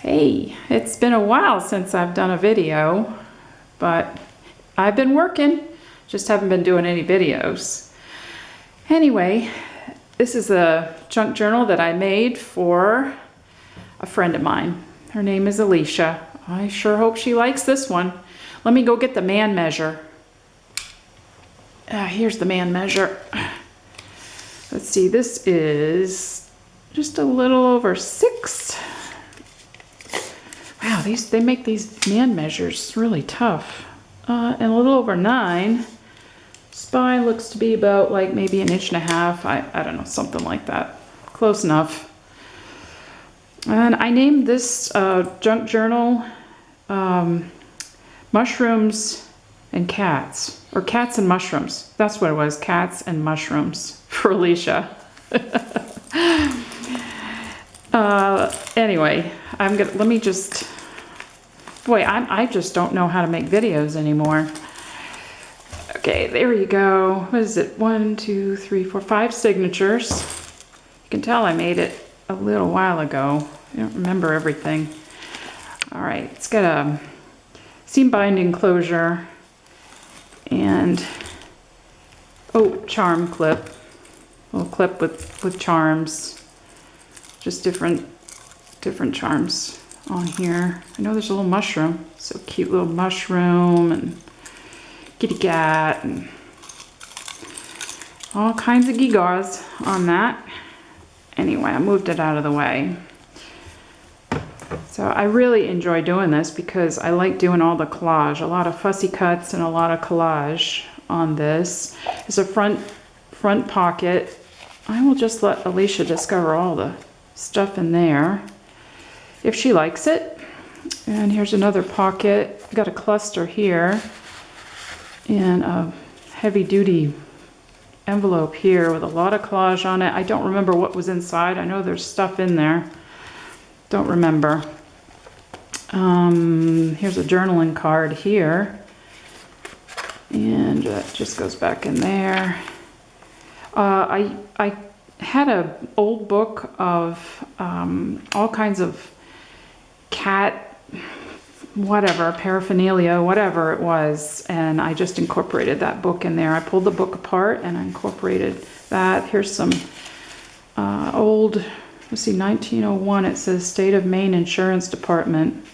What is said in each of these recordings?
Hey, it's been a while since I've done a video, but I've been working, just haven't been doing any videos. Anyway, this is a junk journal that I made for a friend of mine. Her name is Alicia. I sure hope she likes this one. Let me go get the man measure. Here's the man measure. Let's see, this is just a little over 6. Wow, they make these man measures really tough. And a little over 9. Spine looks to be about like maybe 1.5 inches. I don't know, something like that. Close enough. And I named this junk journal Mushrooms and Cats. Or Cats and Mushrooms. That's what it was, Cats and Mushrooms for Alicia. Anyway, let me just, boy, I just don't know how to make videos anymore. Okay, there you go. What is it? 1, 2, 3, 4, 5 signatures. You can tell I made it a little while ago. I don't remember everything. All right, it's got a seam binding closure and, charm clip. A little clip with charms. Just different charms on here. I know there's a little mushroom. So cute little mushroom and kitty cat and all kinds of gewgaws on that. Anyway, I moved it out of the way. So I really enjoy doing this because I like doing all the collage. A lot of fussy cuts and a lot of collage on this. There's a front pocket. I will just let Alicia discover all the stuff in there if she likes it. And here's another pocket. I've got a cluster here and a heavy-duty envelope here with a lot of collage on it. I don't remember what was inside. I know there's stuff in there. Don't remember. Here's a journaling card here. And that just goes back in there. I had an old book of all kinds of cat, whatever, paraphernalia, whatever it was, and I just incorporated that book in there. I pulled the book apart and I incorporated that. Here's some old, let's see, 1901, it says State of Maine Insurance Department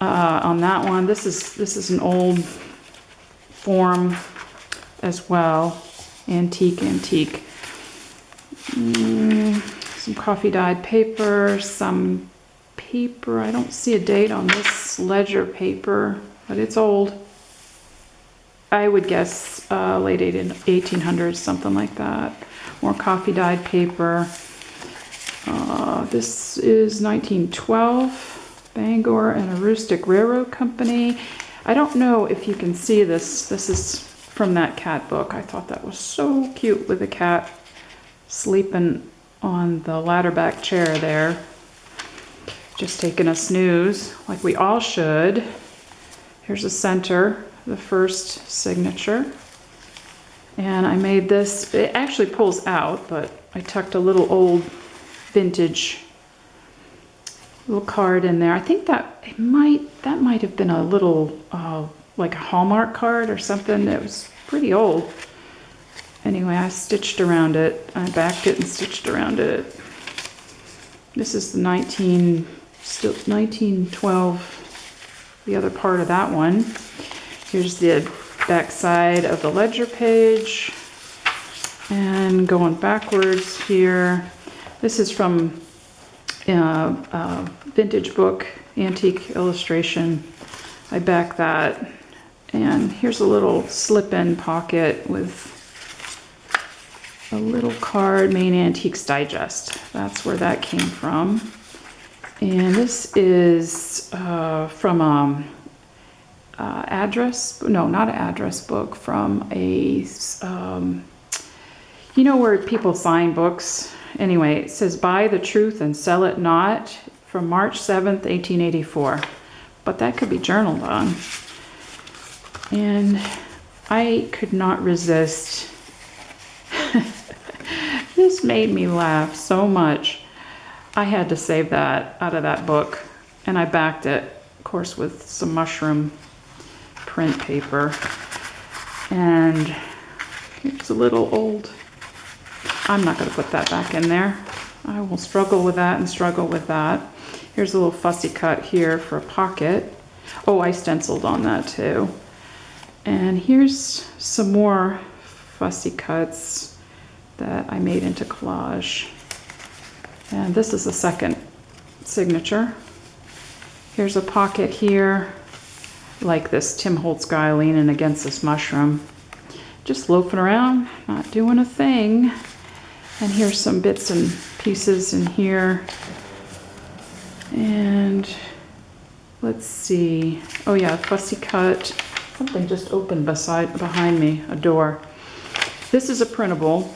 on that one. This is an old form as well, antique. Some coffee dyed paper, some paper. I don't see a date on this ledger paper, but it's old. I would guess late 1800s, something like that. More coffee dyed paper. This is 1912, Bangor and Aroostook Railroad Company. I don't know if you can see this. This is from that cat book. I thought that was so cute with the cat sleeping on the ladder back chair there, just taking a snooze like we all should. Here's the center, the first signature, and I made this. It actually pulls out, but I tucked a little old vintage little card in there. I think that might have been a little like a Hallmark card or something. That was pretty old. Anyway, I stitched around it. I backed it and stitched around it. This is the 1912, the other part of that one. Here's the back side of the ledger page. And going backwards here. This is from a vintage book, antique illustration. I back that. And here's a little slip-in pocket with a little card, Maine Antiques Digest. That's where that came from. And this is from address, no, not an address book, from a, you know where people sign books? Anyway, it says Buy the Truth and Sell It Not, from March 7th, 1884. But that could be journaled on. And I could not resist. This made me laugh so much. I had to save that out of that book. And I backed it, of course, with some mushroom print paper. And here's a little old, I'm not going to put that back in there. I will struggle with that and struggle with that. Here's a little fussy cut here for a pocket. Oh, I stenciled on that too. And here's some more fussy cuts that I made into collage. And this is the second signature. Here's a pocket here, like this Tim Holtz guy leaning against this mushroom. Just loafing around, not doing a thing. And here's some bits and pieces in here. And let's see. Oh yeah, fussy cut. Something just opened behind me, a door. This is a printable.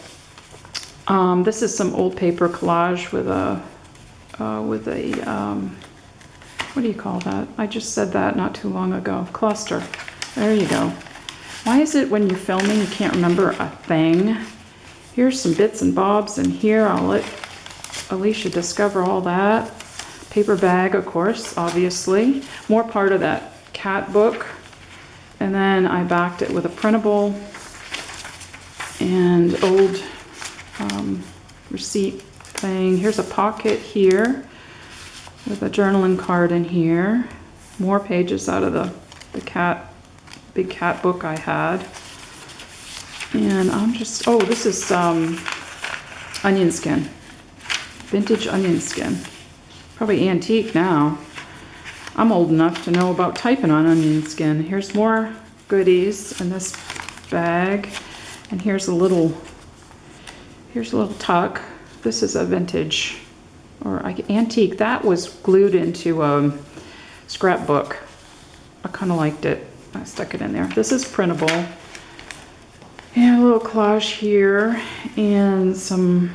This is some old paper collage with a what do you call that? I just said that not too long ago. Cluster. There you go. Why is it when you're filming you can't remember a thing? Here's some bits and bobs in here. I'll let Alicia discover all that. Paper bag, of course, obviously. More part of that cat book. And then I backed it with a printable and old receipt thing. Here's a pocket here with a journaling card in here. More pages out of the big cat book I had. And I'm just, oh, this is onion skin. Vintage onion skin. Probably antique now. I'm old enough to know about typing on onion skin. Here's more goodies in this bag. And here's a little tuck. This is a vintage or antique. That was glued into a scrapbook. I kind of liked it. I stuck it in there. This is printable. And a little collage here and some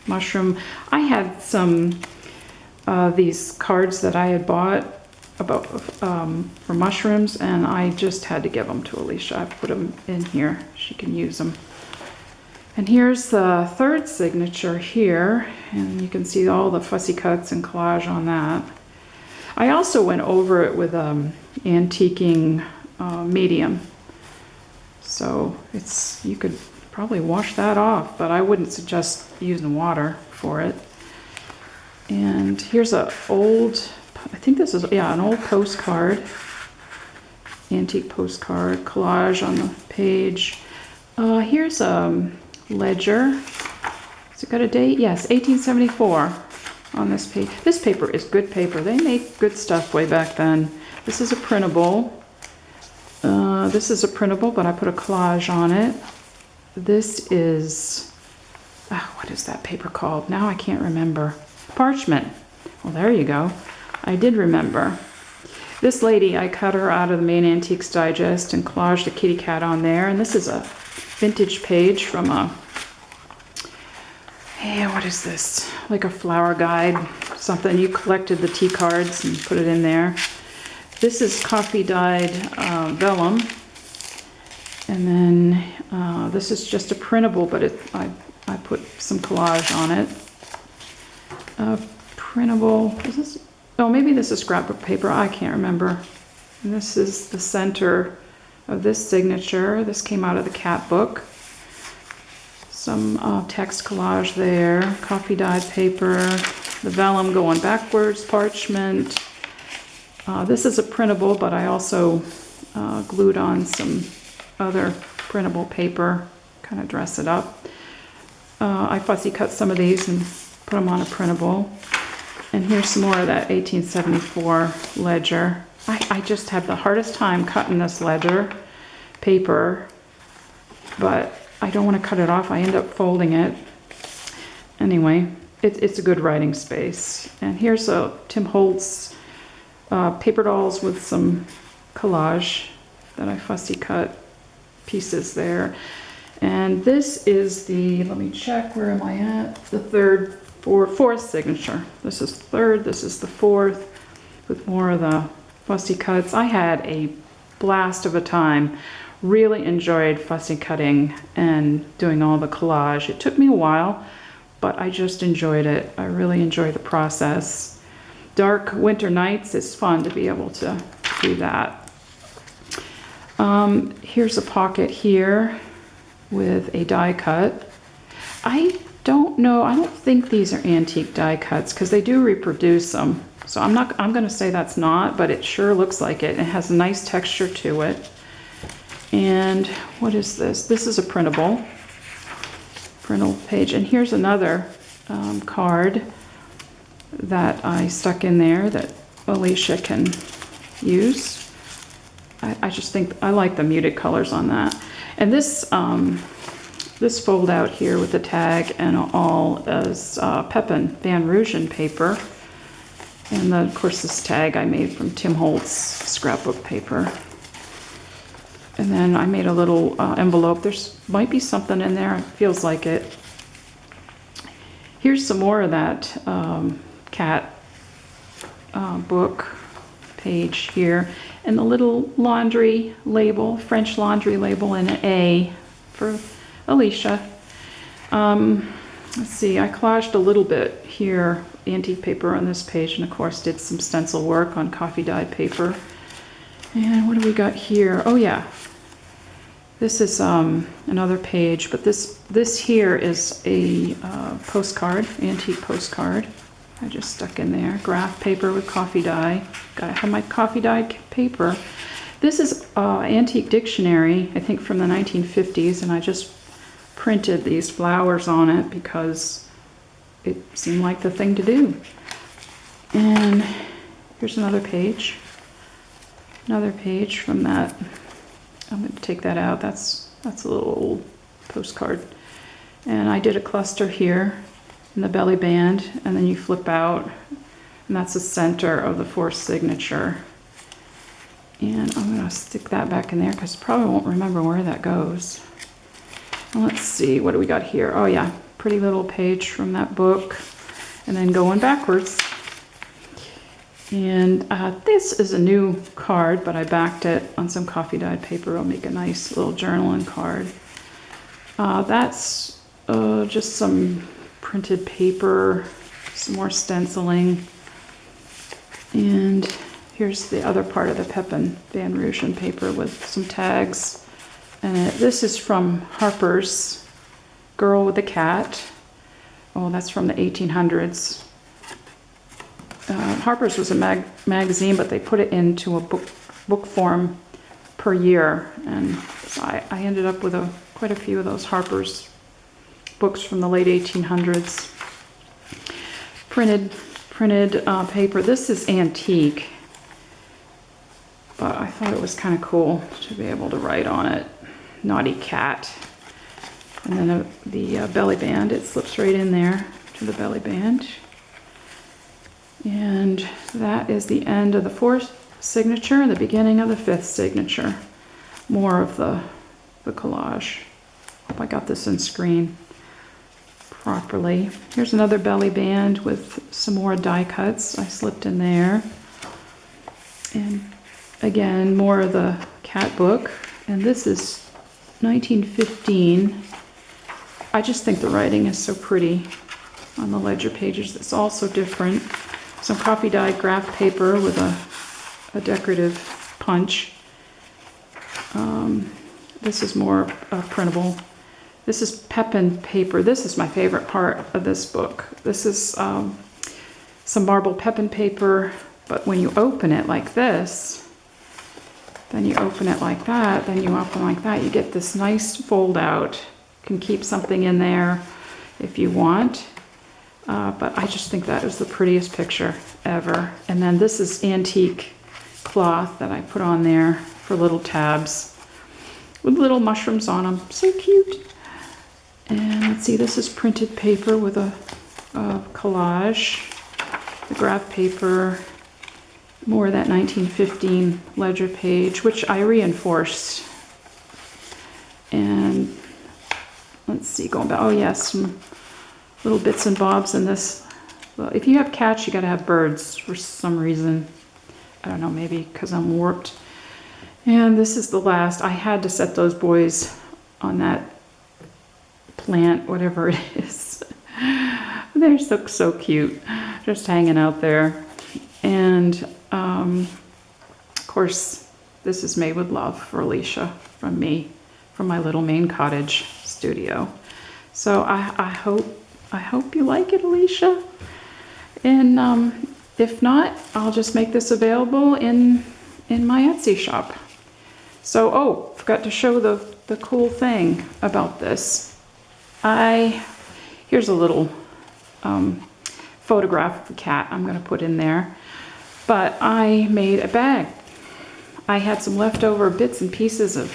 mushroom. I had some these cards that I had bought about for mushrooms, and I just had to give them to Alicia. I put them in here. She can use them. And here's the third signature here, and you can see all the fussy cuts and collage on that. I also went over it with antiquing medium. So you could probably wash that off, but I wouldn't suggest using water for it. And here's a old, I think this is, yeah, an old postcard, antique postcard, collage on the page. Here's a ledger. Has it got a date? Yes, 1874 on this page. This paper is good paper. They make good stuff way back then. This is a printable. This is a printable, but I put a collage on it. This is, what is that paper called? Now I can't remember. Parchment. Well, there you go. I did remember. This lady, I cut her out of the Maine Antiques Digest and collaged a kitty cat on there. And this is a vintage page from a, hey, what is this? Like a flower guide, something. You collected the tea cards and put it in there. This is coffee dyed vellum. And then this is just a printable, but I put some collage on it. Printable, is this, oh, maybe this is scrapbook paper, I can't remember. And this is the center of this signature. This came out of the cat book. Some text collage there, coffee dyed paper, the vellum going backwards, parchment. This is a printable, but I also glued on some other printable paper, kind of dress it up. I fussy cut some of these and put them on a printable. And here's some more of that 1874 ledger. I just have the hardest time cutting this ledger paper, but I don't want to cut it off. I end up folding it. Anyway, it's a good writing space. And here's a Tim Holtz paper dolls with some collage that I fussy cut pieces there. And this is the, let me check, where am I at? The fourth signature. This is third, this is the fourth, with more of the fussy cuts. I had a blast of a time. Really enjoyed fussy cutting and doing all the collage. It took me a while, but I just enjoyed it. I really enjoyed the process. dark winter nights, it's fun to be able to do that. Here's a pocket here with a die cut. I don't know, I don't think these are antique die cuts because they do reproduce them. So I'm going to say that's not, but it sure looks like it. It has a nice texture to it. And what is this? This is a printable page. And here's another card that I stuck in there that Alicia can use. I just think I like the muted colors on that. And this this fold out here with the tag and all is Pepin Van Rooyen paper. And then, of course, this tag I made from Tim Holtz scrapbook paper. And then I made a little envelope. There's might be something in there. It feels like it. Here's some more of that cat book page here. And the little laundry label, French laundry label, and an A for Alicia. Let's see, I collaged a little bit here, antique paper on this page, and of course did some stencil work on coffee dyed paper. And what do we got here? Oh yeah, this is another page, but this here is a postcard, antique postcard. I just stuck in there, graph paper with coffee dye. Gotta have my coffee dyed paper. This is antique dictionary, I think from the 1950s, and I just printed these flowers on it because it seemed like the thing to do. And here's another page from that. I'm going to take that out. That's a little old postcard. And I did a cluster here in the belly band, and then you flip out, and that's the center of the fourth signature. And I'm going to stick that back in there because I probably won't remember where that goes. Let's see, what do we got here? Oh yeah, pretty little page from that book. And then going backwards. And this is a new card, but I backed it on some coffee dyed paper. I'll make a nice little journaling card. That's just some printed paper, some more stenciling. And here's the other part of the Pepin Van Rooyen paper with some tags. And this is from Harper's Girl with a Cat. Oh, that's from the 1800s. Harper's was a magazine, but they put it into a book form per year. And so I ended up with quite a few of those Harper's books from the late 1800s. Printed paper. This is antique, but I thought it was kind of cool to be able to write on it. Naughty cat. And then the belly band, it slips right in there to the belly band. And that is the end of the fourth signature and the beginning of the fifth signature. More of the collage. Hope I got this in screen properly. Here's another belly band with some more die cuts I slipped in there. And again, more of the cat book. And this is 1915. I just think the writing is so pretty on the ledger pages. It's also different. Some coffee dyed graph paper with a decorative punch. This is more printable. This is Pepin paper. This is my favorite part of this book. This is some marble Pepin paper, but when you open it like this, then you open it like that, then you open like that, you get this nice fold out. You can keep something in there if you want. But I just think that is the prettiest picture ever. And then this is antique cloth that I put on there for little tabs with little mushrooms on them. So cute. And let's see, this is printed paper with a collage, the graph paper, more of that 1915 ledger page, which I reinforced. And let's see, going back, oh yes, some little bits and bobs in this. Well, if you have cats, you gotta have birds for some reason. I don't know, maybe because I'm warped. And this is the last. I had to set those boys on that plant, whatever it is. They're so cute, just hanging out there. And of course, this is made with love for Alicia from me, from my little Maine cottage studio. So I hope you like it, Alicia. And if not, I'll just make this available in my Etsy shop. So, oh, forgot to show the cool thing about this. Here's a little photograph of the cat I'm going to put in there. But I made a bag. I had some leftover bits and pieces of